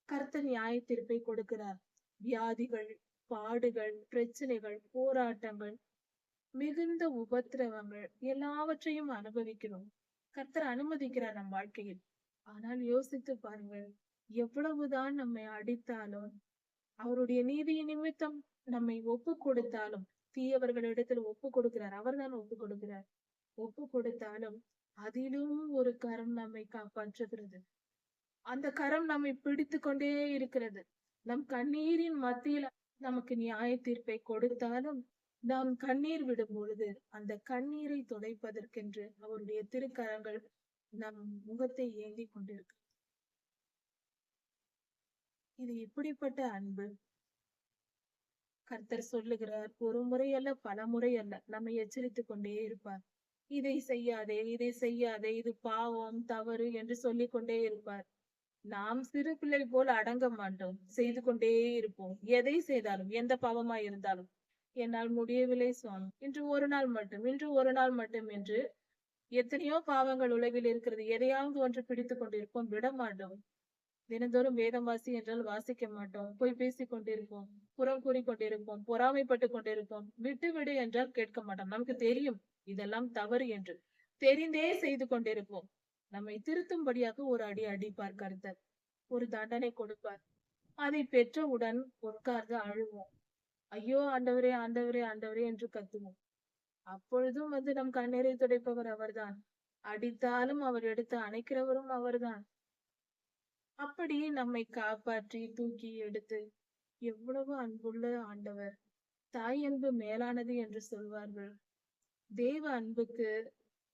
கர்த்தர் நியாய தீர்ப்பை கொடுக்கிறார். வியாதிகள், பாடுகள், பிரச்சனைகள், போராட்டங்கள், மிகுந்த உபத்திரவங்கள் எல்லாவற்றையும் அனுபவிக்கிறோம். கர்த்தர் அனுமதிக்கிறார் நம் வாழ்க்கையில். ஆனால் யோசித்து பாருங்கள், எவ்வளவுதான் நம்மை அடித்தாலும், அவருடைய நீதியின் நிமித்தம் நம்மை ஒப்பு கொடுத்தாலும், தீயவர்களிடத்தில் ஒப்பு கொடுக்கிறார், அவர்தான் ஒப்பு கொடுக்கிறார். ஒப்பு கொடுத்தாலும் அதிலும் ஒரு கரம் நம்மை காப்பாற்றுகிறது. அந்த கரம் நம்மை பிடித்து கொண்டே இருக்கிறது. நம் கண்ணீரின் மத்தியில் நமக்கு நியாய தீர்ப்பை கொடுத்தாலும், நாம் கண்ணீர் விடும் பொழுது அந்த கண்ணீரை துடைப்பதற்கென்று அவருடைய திருக்கரங்கள் நம் முகத்தை ஏந்தி கொண்டிருக்கு. இது இப்படிப்பட்ட அன்பு. கர்த்தர் சொல்லுகிறார், ஒரு முறை அல்ல, பல முறை அல்ல, நம்மை எச்சரித்துக் கொண்டே இருப்பார். இதை செய்யாதே, இதை செய்யாதே, இது பாவம், தவறு என்று சொல்லிக் கொண்டே இருப்பார். நாம் சிறு பிள்ளை போல் அடங்க மாட்டோம், செய்து கொண்டே இருப்போம். எதை செய்தாலும், எந்த பாவமாய் இருந்தாலும், என்னால் முடியவில்லை சுவாமி, இன்று ஒரு நாள் மட்டும், இன்று ஒரு நாள் மட்டும் என்று எத்தனையோ பாவங்கள் உலகில் இருக்கிறது. எதையாவது ஒன்று பிடித்துக் கொண்டிருப்போம், விட மாட்டோம். தினந்தோறும் வேதம் வாசி என்றால் வாசிக்க மாட்டோம், போய் பேசிக் கொண்டிருப்போம், புறம் கூறிக்கொண்டிருப்போம், பொறாமைப்பட்டு கொண்டிருப்போம். விட்டு விடு என்றால் கேட்க மாட்டோம். நமக்கு தெரியும் இதெல்லாம் தவறு என்று, தெரிந்தே செய்து கொண்டிருப்போம். நம்மை திருத்தும்படியாக ஒரு அடி அடிப்பார் கர்த்தர், ஒரு தண்டனை கொடுப்பார். அதை பெற்றவுடன் உட்கார்ந்து அழுவோம். ஐயோ ஆண்டவரே, ஆண்டவரே, ஆண்டவரே என்று கத்துவோம். அப்பொழுதும் நம் கண்ணீரை துடைப்பவர் அவர்தான். அடித்தாலும் அவர் எடுத்து அணைக்கிறவரும் அவர்தான். அப்படி நம்மை காப்பாற்றி தூக்கி எடுத்து எவ்வளவு அன்புள்ள ஆண்டவர். தாய் அன்பு மேலானது என்று சொல்வார்கள். தேவ அன்புக்கு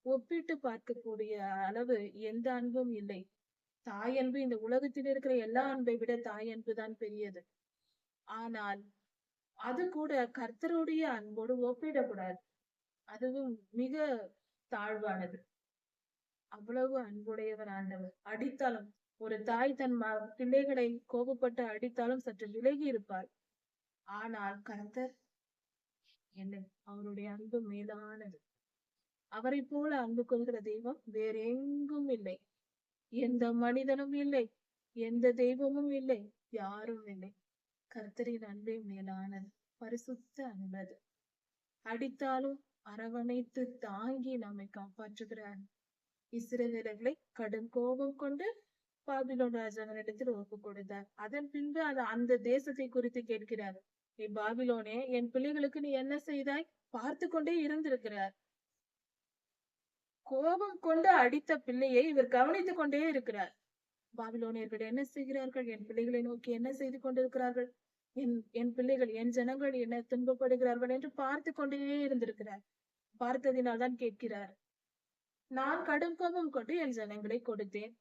ஒப்பிட்டு பார்க்கக்கூடிய அளவு எந்த அன்பும் இல்லை. தாய் அன்பு இந்த உலகத்தில் இருக்கிற எல்லா அன்பை விட தாய் அன்பு தான் பெரியது. ஆனால் அது கூட கர்த்தருடைய அன்போடு ஒப்பிடக்கூடாது. அதுவும் மிக தாழ்வானது. அவ்வளவு அன்புடையவர் ஆண்டவர். அடித்தாலும் ஒரு தாய் தன் பிள்ளைகளை கோபப்பட்டு அடித்தாலும் சற்று விலகி இருப்பார். ஆனால் கர்த்தர் என்ன, அவருடைய அன்பு மேலானது. அவரை போல அன்பு கொள்கிற தெய்வம் வேற எங்கும் இல்லை. எந்த மனிதனும் இல்லை, எந்த தெய்வமும் இல்லை, யாரும் இல்லை. கர்த்தரின் அன்பே மேலானது, பரிசுத்த அன்பது. அடித்தாலும் அரவணைத்து தாங்கி நம்மை காப்பாற்றுகிறார். இஸ்ரவேலர்களை கடும் கோபம் கொண்டு பாபிலோன் ராஜாவினிடத்தில் ஒப்பு கொடுத்தார். அதன் பின்பு அந்த தேசத்தை குறித்து கேட்கிறார். நீ பாபிலோனே, என் பிள்ளைகளுக்கு நீ என்ன செய்தாய்? பார்த்து கொண்டே இருந்திருக்கிறார். கோபம் கொண்டு அடித்த பிள்ளையை இவர் கவனித்துக் கொண்டே இருக்கிறார். பாபிலோனியர்கள் என்ன செய்கிறார்கள்? என் பிள்ளைகளை நோக்கி என்ன செய்து கொண்டிருக்கிறார்கள்? என் பிள்ளைகள், என் ஜனங்கள் என்ன துன்பப்படுகிறார்கள் என்று பார்த்து கொண்டே இருந்திருக்கிறார். பார்த்ததினால்தான் கேட்கிறார். நான் கடும் கோபம் கொண்டு என் ஜனங்களை கொடுத்தேன்.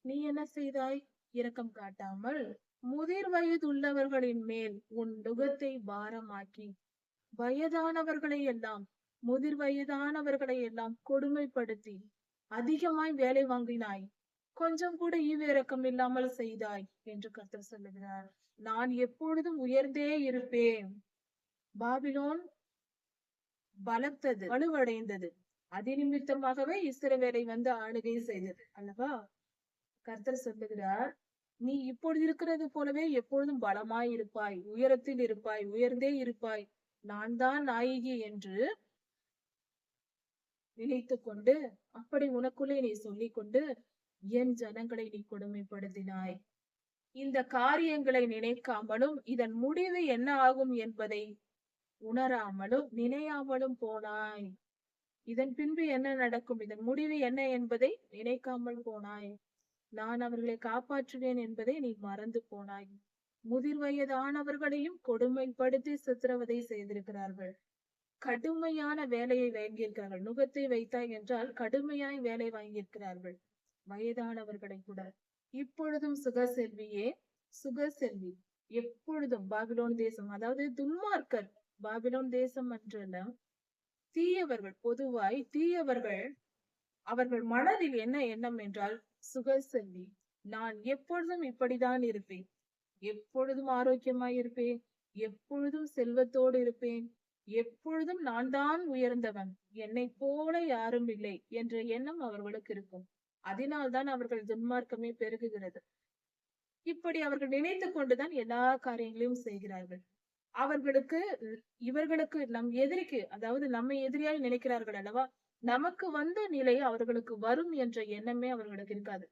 நீ என்ன செய்தாய்? இரக்கம் காட்டாமல் முதிர் வயது உள்ளவர்களின் மேல் உன் நுகத்தை பாரமாக்கி வயதானவர்களை எல்லாம், முதிர் வயதானவர்களை எல்லாம் கொடுமைப்படுத்தி அதிகமாய் வேலை வாங்கினாய். கொஞ்சம் கூட ஈவிரக்கம் இல்லாமல் செய்தாய் என்று கர்த்தர் சொல்லுகிறார். நான் எப்பொழுதும் உயர்ந்தே இருப்பேன். பாபிலோன் பலத்தது, வலுவடைந்தது. அது நிமித்தமாகவே இஸ்ரவேலை ஆளுகை செய்தது அல்லவா? கர்த்தர் சொல்லுகிறார், நீ இப்பொழுது இருக்கிறது போலவே எப்பொழுதும் பலமாய் இருப்பாய், உயரத்தில் இருப்பாய், உயர்ந்தே இருப்பாய். நான் தான் நாயகி என்று நினைத்து கொண்டு, அப்படி உனக்குள்ளே நீ சொல்லிக் கொண்டு என் ஜனங்களை நீ கொடுமைப்படுத்தினாய். இந்த காரியங்களை நினைக்காமலும் இதன் முடிவு என்ன ஆகும் என்பதை உணராமலும் நினையாமலும் போனாய். இதன் பின்பு என்ன நடக்கும், இதன் முடிவு என்ன என்பதை நினைக்காமல் போனாய். நான் அவர்களை காப்பாற்றுவேன் என்பதை நீ மறந்து போனாய். முதிர் வயதானவர்களையும் கொடுமைப்படுத்தி சித்திரவதை செய்திருக்கிறார்கள். கடுமையான வேலையை வாங்கியிருக்கிறார்கள். நுகத்தை வைத்தாய் என்றால் கடுமையாய் வேலை வாங்கியிருக்கிறார்கள். வயதானவர்களை கூட. இப்பொழுதும் சுகசெல்வியே, சுகசெல்வி, எப்பொழுதும் பாபிலோன் தேசம், அதாவது துன்மார்க்கர், பாபிலோன் தேசம் அன்றல்ல, தீயவர்கள், பொதுவாய் தீயவர்கள், அவர்கள் மனதில் என்ன எண்ணம் என்றால், சுகசெல்வி, நான் எப்பொழுதும் இப்படிதான் இருப்பேன், எப்பொழுதும் ஆரோக்கியமாய் இருப்பேன், எப்பொழுதும் செல்வத்தோடு இருப்பேன், எப்பொழுதும் நான் தான் உயர்ந்தவன், என்னை போல யாரும் இல்லை என்ற எண்ணம் அவர்களுக்கு இருக்கும். அதனால்தான் அவர்கள் துன்மார்க்கமே பெருகுகிறது. இப்படி அவர்கள் நினைத்து கொண்டுதான் எல்லா காரியங்களையும் செய்கிறார்கள். இவர்களுக்கு நம் எதிரிக்கு, அதாவது நம்மை எதிரியாய் நினைக்கிறார்கள் அல்லவா? நமக்கு வந்த நிலை அவர்களுக்கு வரும் என்ற எண்ணமே அவர்களுக்கு இருக்காது.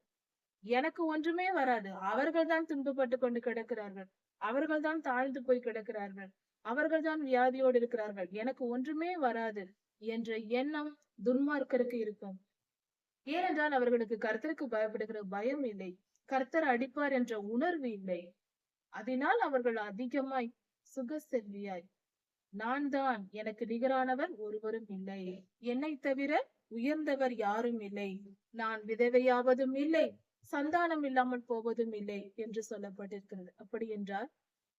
எனக்கு ஒன்றுமே வராது, அவர்கள் தான் துன்பப்பட்டு கொண்டு கிடக்கிறார்கள், அவர்கள் தான் தாழ்ந்து போய் கிடக்கிறார்கள், அவர்கள் தான் வியாதியோடு இருக்கிறார்கள், எனக்கு ஒன்றுமே வராது என்ற எண்ணம் துன்மார்க்கருக்கு இருக்கும். ஏனென்றால் அவர்களுக்கு கர்த்தருக்கு பயப்படுகிற பயம் இல்லை, கர்த்தர் அடிப்பார் என்ற உணர்வு இல்லை. அதனால் அவர்கள் அதிகமாய் சுகசெல்வியாய், நான் தான், எனக்கு நிகரானவர் ஒருவரும் இல்லை, என்னை தவிர உயர்ந்தவர் யாரும் இல்லை, நான் விதவையாவதும் இல்லை, சந்தானம் இல்லாமல் போவதும் இல்லை என்று சொல்லப்பட்டிருக்கிறது. அப்படி என்றால்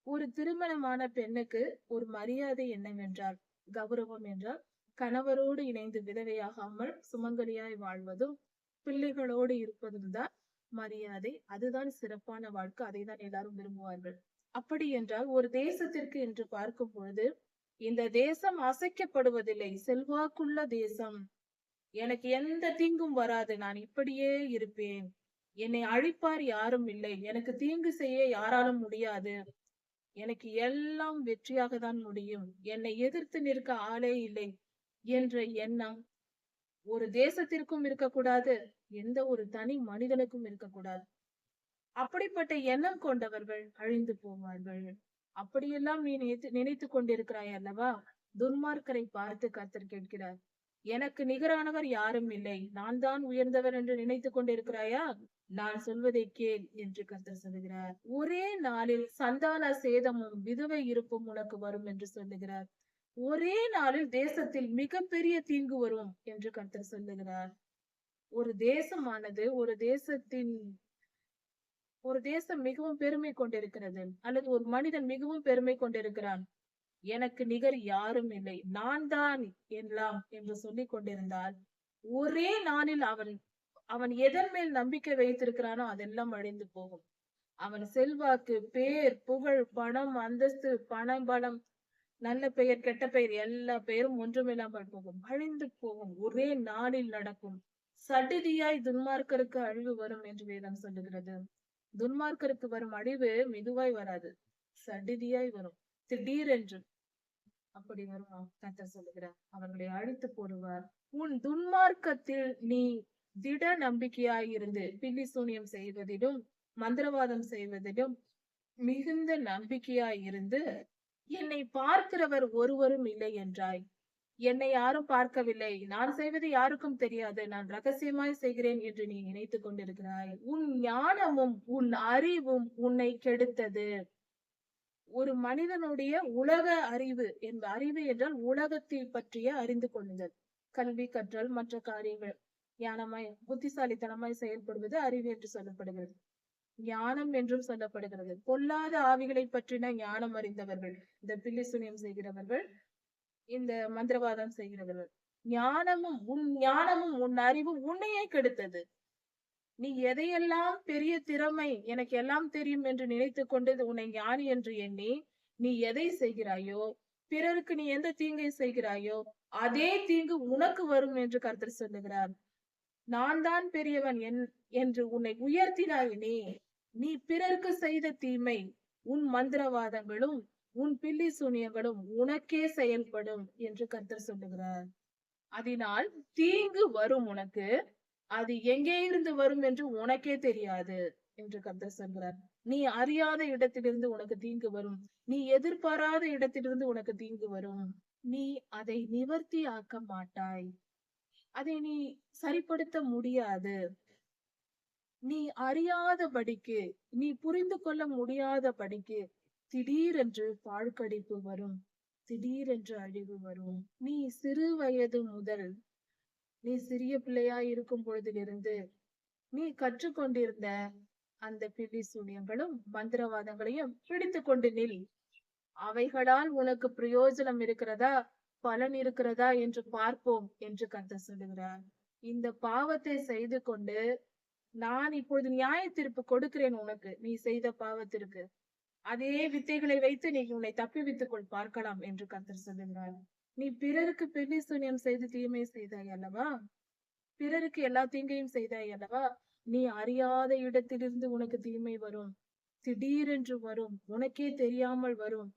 ஒரு திருமணமான பெண்ணுக்கு ஒரு மரியாதை என்னவென்றால், கௌரவம் என்றால், கணவரோடு இணைந்து விதவையாகாமல் சுமங்கலியாய் வாழ்வதும் பிள்ளைகளோடு இருப்பதும் தான் மரியாதை. அதுதான் சிறப்பான வாழ்க்கை. அதை தான் எல்லாரும் விரும்புவார்கள். அப்படி என்றால் ஒரு தேசத்திற்கு என்று பார்க்கும் பொழுது, இந்த தேசம் அசைக்கப்படுவதில்லை, செல்வாக்குள்ள தேசம், எனக்கு எந்த தீங்கும் வராது, நான் இப்படியே இருப்பேன், என்னை அழிப்பார் யாரும் இல்லை, எனக்கு தீங்கு செய்ய யாராலும் முடியாது, எனக்கு எல்லாம் வெற்றியாக தான் முடியும், என்னை எதிர்த்து நிற்க ஆளே இல்லை என்ற எண்ணம் ஒரு தேசத்திற்கும் இருக்கக்கூடாது, எந்த ஒரு தனி மனிதனுக்கும் இருக்கக்கூடாது. அப்படிப்பட்ட எண்ணம் கொண்டவர்கள் அழிந்து போவார்கள். அப்படியெல்லாம் நீ நினைத்துக் கொண்டிருக்கிறாய் அல்லவா? துன்மார்க்கரை பார்த்து கர்த்தர் கேட்கிறார். எனக்கு நிகரானவர் யாரும் இல்லை. நான் தான் உயர்ந்தவர் என்று நினைத்துக் கொண்டிருக்கிறாயா? நான் சொல்வதை கேள் என்று கர்த்தர் சொல்லுகிறார். ஒரே நாளில் சந்தான சேதமும் விதவை இருப்பும் உனக்கு வரும் என்று சொல்லுகிறார். ஒரே நாளில் தேசத்தில் மிகப்பெரிய தீங்கு வரும் என்று கர்த்தர் சொல்லுகிறார். ஒரு தேசமானது ஒரு தேசம் மிகவும் பெருமை கொண்டிருக்கிறது, அல்லது ஒரு மனிதன் மிகவும் பெருமை கொண்டிருக்கிறான். எனக்கு நிகர் யாரும் இல்லை, நான் தான் எல்லாம் என்று சொல்லிக் கொண்டிருந்தால், ஒரே நாளில் அவன் அவன் எதன் மேல் நம்பிக்கை வைத்திருக்கிறானோ அதெல்லாம் அழிந்து போகும். அவன் செல்வாக்கு, பேர், புகழ், பணம், அந்தஸ்து, பணம், பலம், நல்ல பெயர், கெட்ட பெயர், எல்லா பெயரும் ஒன்றுமில்லாமல் போகும், அழிந்து போகும். ஒரே நாளில் நடக்கும். சடிதியாய் துன்மார்க்கருக்கு அழிவு வரும் என்று வேதம் சொல்லுகிறது. துன்மார்க்கருக்கு வரும் அழிவு மெதுவாய் வராது, சடிதியாய் வரும், திடீரென்று. அப்படி வரும் கர்த்தர் சொல்லுகிறார். அவர்களை அழித்து போடுவார். உன் துன்மார்க்கத்தில் நீ திட நம்பிக்கையாய் இருந்து பில்லி சூனியம் செய்வதிலும் மந்திரவாதம் செய்வதிலும் மிகுந்த நம்பிக்கையாய் இருந்து என்னை பார்க்கிறவர் ஒருவரும் இல்லை என்றாய். என்னை யாரும் பார்க்கவில்லை, நான் செய்வது யாருக்கும் தெரியாது, நான் ரகசியமாய் செய்கிறேன் என்று நீ நினைத்துக் கொண்டிருக்கிறாய். உன் ஞானமும் உன் அறிவும் உன்னை கெடுத்தது. ஒரு மனிதனுடைய உலக அறிவு அறிவு என்றால் உலகத்தை பற்றிய அறிந்து கொள்ளுதல், கல்வி கற்றல், மற்ற காரியங்கள், ஞானமாய் புத்திசாலித்தனமாய் செயல்படுவது அறிவு என்று சொல்லப்படுகிறது. ஞானம் என்றும் சொல்லப்படுகிறது. பொல்லாத ஆவிகளை பற்றின ஞானம் அறிந்தவர்கள் இந்த பில்லி சூனியம் செய்கிறவர்கள், இந்த மந்திரவாதம் செய்கிறவர்கள். ஞானமும் உன் அறிவும் உன்னையே கெடுத்தது. நீ எதையெல்லாம் பெரிய திறமை, எனக்கு எல்லாம் தெரியும் என்று நினைத்துக் கொண்டு உன்னை ஞானி என்று எண்ணி நீ எதை செய்கிறாயோ, பிறருக்கு நீ எந்த தீங்கை செய்கிறாயோ அதே தீங்கு உனக்கு வரும் என்று கர்த்தர் சொல்லுகிறார். நான் தான் பெரியவன் என்று உன்னை உயர்த்தினாய். நீ பிறருக்கு செய்த தீமை, உன் மந்திரவாதங்களும் உன் பில்லி சூனியங்களும் உனக்கே செயல்படும் என்று கர்த்தர் சொல்லுகிறார். அதனால் தீங்கு வரும் உனக்கு. அது எங்கே இருந்து வரும் என்று உனக்கே தெரியாது என்று கர்த்தர் சொல்கிறார். நீ அறியாத இடத்திலிருந்து உனக்கு தீங்கு வரும். நீ எதிர்பாராத இடத்திலிருந்து உனக்கு தீங்கு வரும். நீ அதை நிவர்த்தி ஆக்க மாட்டாய். அதை நீ சரிப்படுத்த முடியாது. நீ அறியாதபடிக்கு, நீ புரிந்து கொள்ள முடியாதபடிக்கு திடீரென்று பாழ்கடிப்பு வரும், திடீரென்று அழிவு வரும். நீ சிறு வயது முதல், நீ சிறிய பிள்ளையாய் இருக்கும் பொழுதிலிருந்து நீ கற்றுக்கொண்டிருந்த அந்த பில்லி சூனியங்களும் மந்திரவாதங்களையும் பிடித்து கொண்டு நில். அவைகளால் உனக்கு பிரயோஜனம் இருக்கிறதா, பலன் இருக்கிறதா என்று பார்ப்போம் என்று கர்த்தர் சொல்லுகிறார். இந்த பாவத்தை செய்து கொண்டு நான் இப்பொழுது நியாய தீர்ப்பு கொடுக்கிறேன் உனக்கு, நீ செய்த பாவத்திற்கு. அதே வித்தைகளை வைத்து நீ உன்னை தப்பிவித்துக் கொள், பார்க்கலாம் என்று கர்த்தர் சொல்லுகிறார். நீ பிறருக்கு பில்லி சூனியம் செய்து தீமை செய்தாய் அல்லவா? பிறருக்கு எல்லா தீங்கையும் செய்தாய் அல்லவா? நீ அறியாத இடத்திலிருந்து உனக்கு தீமை வரும், திடீரென்று வரும், உனக்கே தெரியாமல் வரும்.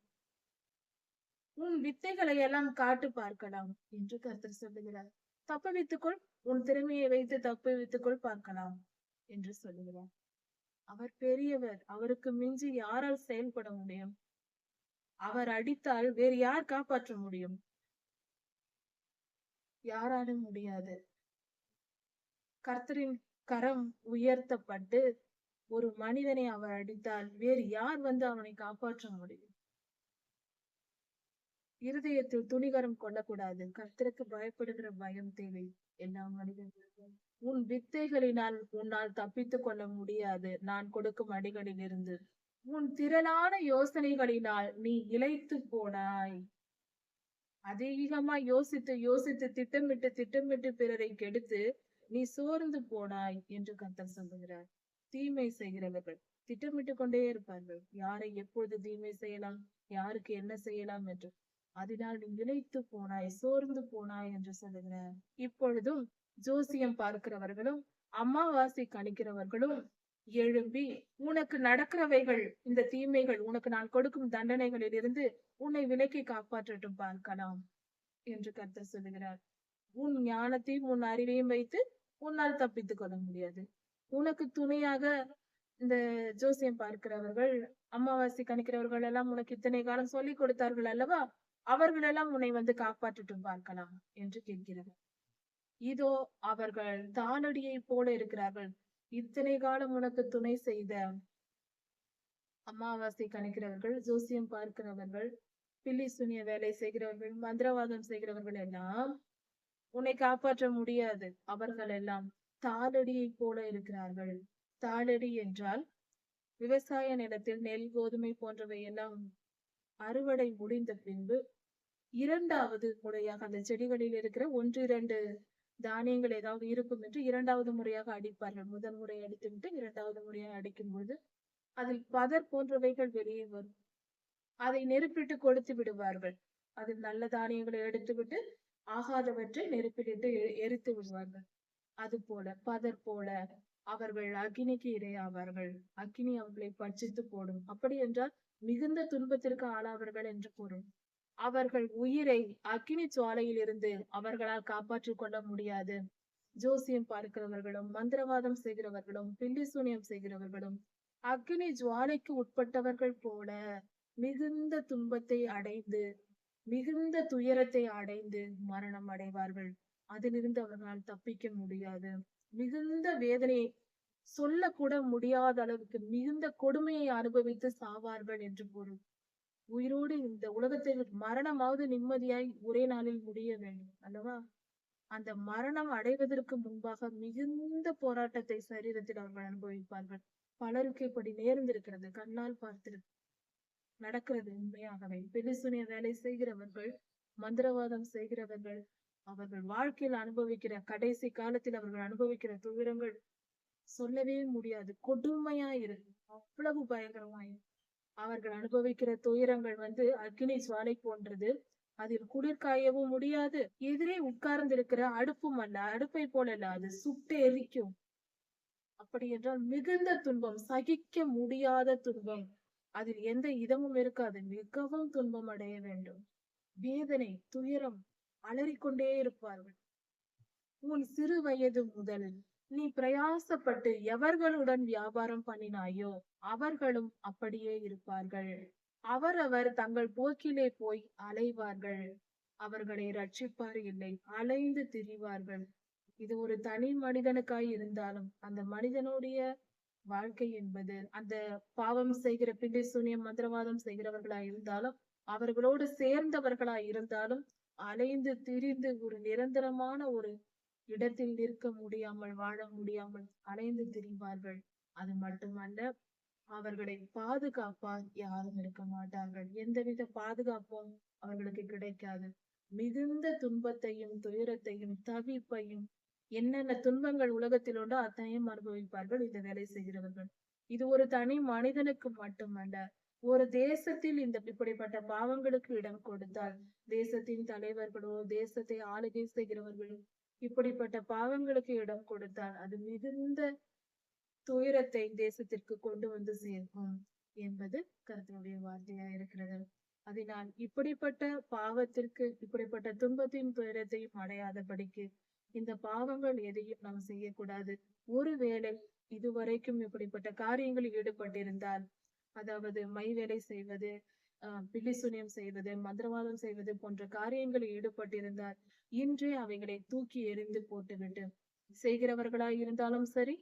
உன் வித்தைகளை எல்லாம் காட்டு, பார்க்கலாம் என்று கர்த்தர் சொல்லுகிறார். தப்புவித்துக்கொள், உன் திறமையை வைத்து தப்புவித்துக்கொள், பார்க்கலாம் என்று சொல்லுகிறார். அவர் பெரியவர், அவருக்கு மிஞ்சி யாரால் செயல்பட முடியும்? அவர் அடித்தால் வேறு யார் காப்பாற்ற முடியும்? யாராலும் முடியாது. கர்த்தரின் கரம் உயர்த்தப்பட்டு ஒரு மனிதனை அவர் அடித்தால் வேறு யார் வந்து அவனை காப்பாற்ற முடியும்? இருதயத்தில் துணிகரம் கொள்ளக்கூடாது. கர்த்தருக்கு பயப்படுகிற பயம் தேவை எல்லா மனிதர்களுக்கும். உன் வித்தைகளினால் உன்னால் தப்பித்துக் கொள்ள முடியாது நான் கொடுக்கும் அடிகளில் இருந்து. உன் திரளான யோசனைகளினால் நீ இளைத்து போனாய். அதிகமா யோசித்து யோசித்து திட்டமிட்டு பிறரை கெடுத்து நீ சோர்ந்து போனாய் என்று கர்த்தர் சொல்லுகிறார். தீமை செய்கிறவர்கள் திட்டமிட்டுக் கொண்டே இருப்பார்கள், யாரை எப்பொழுது தீமை செய்யலாம், யாருக்கு என்ன செய்யலாம் என்று. அதனால் நீ இளைத்து போனாய், சோர்ந்து போனாய் என்று சொல்லுகிறார். இப்பொழுதும் ஜோசியம் பார்க்கிறவர்களும் அமாவாசை கணிக்கிறவர்களும் எழும்பி உனக்கு நடக்கிறவைகள், இந்த தீமைகள், உனக்கு நான் கொடுக்கும் தண்டனைகளில் இருந்து உன்னை விலக்கி காப்பாற்றட்டும், பார்க்கலாம் என்று கர்த்தர் சொல்லுகிறார். உன் ஞானத்தையும் உன் அறிவையும் வைத்து உன்னால் தப்பித்துக் கொள்ள முடியாது. உனக்கு துணையாக இந்த ஜோசியம் பார்க்கிறவர்கள், அமாவாசை கணிக்கிறவர்கள் எல்லாம் உனக்கு இத்தனை காலம் சொல்லிக் கொடுத்தார்கள் அல்லவா? அவர்கள் எல்லாம் உன்னை வந்து காப்பாற்றட்டும் பார்க்கலாம் என்று கேட்கிறது. இதோ அவர்கள் தானடியைப் போல இருக்கிறார்கள். இத்தனை காலம் உனக்கு துணை செய்த அமாவாசை கணிக்கிறவர்கள், ஜோசியம் பார்க்கிறவர்கள், பில்லி சூனிய வேலை செய்கிறவர்கள், மந்திரவாதம் செய்கிறவர்கள் எல்லாம் உன்னை காப்பாற்ற முடியாது. அவர்கள் எல்லாம் தாளடியைப் போல இருக்கிறார்கள். தாளடி என்றால் விவசாய நிலத்தில் நெல், கோதுமை போன்றவை எல்லாம் அறுவடை முடிந்த பின்பு இரண்டாவது முறையாக அந்த செடிகளில் இருக்கிற 1, 2 தானியங்கள் ஏதாவது இருக்கும் என்று இரண்டாவது முறையாக அடிப்பார்கள். முதல் முறை அடித்துவிட்டு இரண்டாவது முறையாக அடிக்கும் பொழுது அதில் பதர் போன்றவைகள் வெளியே வரும். அதை நெருப்பிட்டு கொடுத்து விடுவார்கள். அதில் நல்ல தானியங்களை எடுத்துவிட்டு ஆகாதவற்றை நெருப்பிலிட்டு எரித்து விடுவார்கள். அது போல பதர் போல அவர்கள் அக்கினிக்கு இரையாவார்கள். அக்கினி அவர்களை பட்சித்து போடும். அப்படி என்றால் மிகுந்த துன்பத்திற்கு ஆளாவார்கள் என்று பொருள். அவர்கள் உயிரை அக்கினி ஜுவாலையில் இருந்து அவர்களால் காப்பாற்றிக் கொள்ள முடியாது. ஜோசியம் பார்க்கிறவர்களும், மந்திரவாதம் செய்கிறவர்களும், பில்லி சூனியம் செய்கிறவர்களும் அக்கினி ஜுவாலைக்கு உட்பட்டவர்கள் போல மிகுந்த துன்பத்தை அடைந்து, மிகுந்த துயரத்தை அடைந்து மரணம் அடைவார்கள். அதிலிருந்து அவர்களால் தப்பிக்க முடியாது. மிகுந்த வேதனையை சொல்லக்கூட முடியாத அளவுக்கு மிகுந்த கொடுமையை அனுபவித்து சாவார்கள் என்று பொருள். உயிரோடு இந்த உலகத்தில் மரணமாவது நிம்மதியாய் ஒரே நாளில் முடிய வேண்டும் அல்லவா? அந்த மரணம் அடைவதற்கு முன்பாக மிகுந்த போராட்டத்தை சரீரத்தில் அவர்கள் அனுபவிப்பார்கள். பலருக்கு இப்படி நேர்ந்திருக்கிறது, கண்ணால் பார்த்து நடக்கிறது. உண்மையாகவே பில்லி சூனிய வேலை செய்கிறவர்கள், மந்திரவாதம் செய்கிறவர்கள், அவர்கள் வாழ்க்கையில் அனுபவிக்கிற கடைசி காலத்தில் அவர்கள் அனுபவிக்கிற துயரங்கள் சொல்லவே முடியாது. கொடுமையா இருக்கு, அவ்வளவு பயங்கரமாய் அவர்கள் அனுபவிக்கிற துயரங்கள் அக்னி ஜுவாலை போன்றது. அதில் குளிர் காயவும் முடியாது. எதிரே உட்கார்ந்து இருக்கிற அடுப்பும் அல்ல, அடுப்பை போல அல்ல, அது சுட்டு எரிக்கும். அப்படி என்றால் மிகுந்த துன்பம், சகிக்க முடியாத துன்பம். அதில் எந்த இதமும் இருக்காது. மிகவும் துன்பம் அடைய வேண்டும். வேதனை, துயரம் அலறிக்கொண்டே இருப்பார்கள். உன் சிறு வயது முதல் நீ பிரயாசப்பட்டு எவர்களுடன் வியாபாரம் பண்ணினாயோ அவர்களும் அப்படியே இருப்பார்கள். அவரவர் தங்கள் போக்கிலே போய் அலைவார்கள். அவர்களை ரட்சிப்பார் இல்லை, அலைந்து திரிவார்கள். இது ஒரு தனி மனிதனுக்காய் இருந்தாலும் அந்த மனிதனுடைய வாழ்க்கை என்பது, அந்த பாவம் செய்கிற பில்லி சூனியம் மந்திரவாதம் செய்கிறவர்களாய் இருந்தாலும் அவர்களோடு சேர்ந்தவர்களாய் இருந்தாலும் அலைந்து திரிந்து ஒரு நிரந்தரமான ஒரு இடத்தில் நிற்க முடியாமல், வாழ முடியாமல் அலைந்து திரிவார்கள். அது மட்டுமல்ல, அவர்களை பாதுகாப்பால் யாரும் இருக்க மாட்டார்கள். எந்தவித பாதுகாப்பும் அவர்களுக்கு கிடைக்காது. மிகுந்த துன்பத்தையும் துயரத்தையும் தவிப்பையும் என்னென்ன துன்பங்கள் உலகத்தில் உண்டோ அத்தனையும் அனுபவிப்பார்கள் இந்த வேலை செய்கிறவர்கள். இது ஒரு தனி மனிதனுக்கு மட்டுமல்ல, ஒரு தேசத்தில் இந்த இப்படிப்பட்ட பாவங்களுக்கு இடம் கொடுத்தால், தேசத்தின் தலைவர்களோ தேசத்தை ஆளுகை செய்கிறவர்களோ இப்படிப்பட்ட பாவங்களுக்கு இடம் கொடுத்தால் அது மிகுந்த துயரத்தை தேசத்திற்கு கொண்டு வந்து சேர்க்கும் என்பது கர்த்தருடைய வார்த்தையா இருக்கிறது. அதனால் இப்படிப்பட்ட பாவத்திற்கு, இப்படிப்பட்ட துன்பத்தையும் துயரத்தையும் அடையாதபடிக்கு இந்த பாவங்கள் எதையும் நாம் செய்யக்கூடாது. ஒருவேளை இதுவரைக்கும் இப்படிப்பட்ட காரியங்களில் ஈடுபட்டிருந்தால், அதாவது மை வேலை செய்வது, பில்லி சூனியம் செய்வது, மந்திரவாதம் செய்வது போன்ற காரியங்களில் ஈடுபட்டிருந்தால் இன்றே அவைகளை தூக்கி எறிந்து போட்டுவிட்டு, செய்கிறவர்களாய் இருந்தாலும் சரி,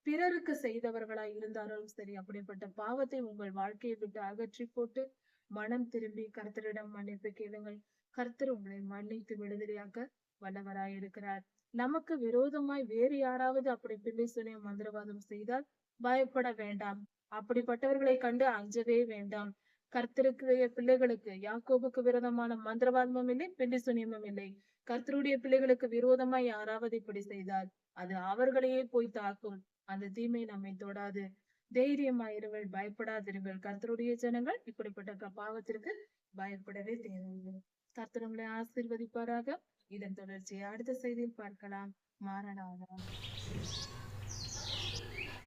பிறருக்கு செய்தவர்களாய் இருந்தாலும் சரி, அப்படிப்பட்ட பாவத்தை உங்கள் வாழ்க்கையை விட்டு அகற்றி போட்டு மனம் திரும்பி கர்த்தரிடம் மன்னிப்பு கேளுங்கள். கர்த்தர் உங்களை மன்னித்து விடுதலையாக்க வல்லவராய் இருக்கிறார். நமக்கு விரோதமாய் வேறு யாராவது அப்படி பில்லி சூனியம் மந்திரவாதம் செய்தால் பயப்பட வேண்டாம். அப்படிப்பட்டவர்களை கண்டு அஞ்சவே வேண்டாம். கர்த்தருக்கு பிள்ளைகளுக்கு, யாக்கோபுக்கு விரோதமான மந்திரவாதமும் இல்லை, பில்லி சூனியமும் இல்லை. கர்த்தருடைய பிள்ளைகளுக்கு விரோதமாய் யாராவது இப்படி செய்தால் அது அவர்களையே போய் தாக்கும். அந்த தீமை நம்மை தொடாது. தைரியமாயிருங்கள், பயப்படாதிருங்கள். கர்த்தருடைய ஜனங்கள் இப்படிப்பட்ட பாவத்திற்கு பயப்படவே தேவையில்லை. கர்த்தர் உங்களை ஆசீர்வதிப்பாராக. இதன் தொடர்ச்சியை அடுத்த செய்தியில் பார்க்கலாம். மாறனாக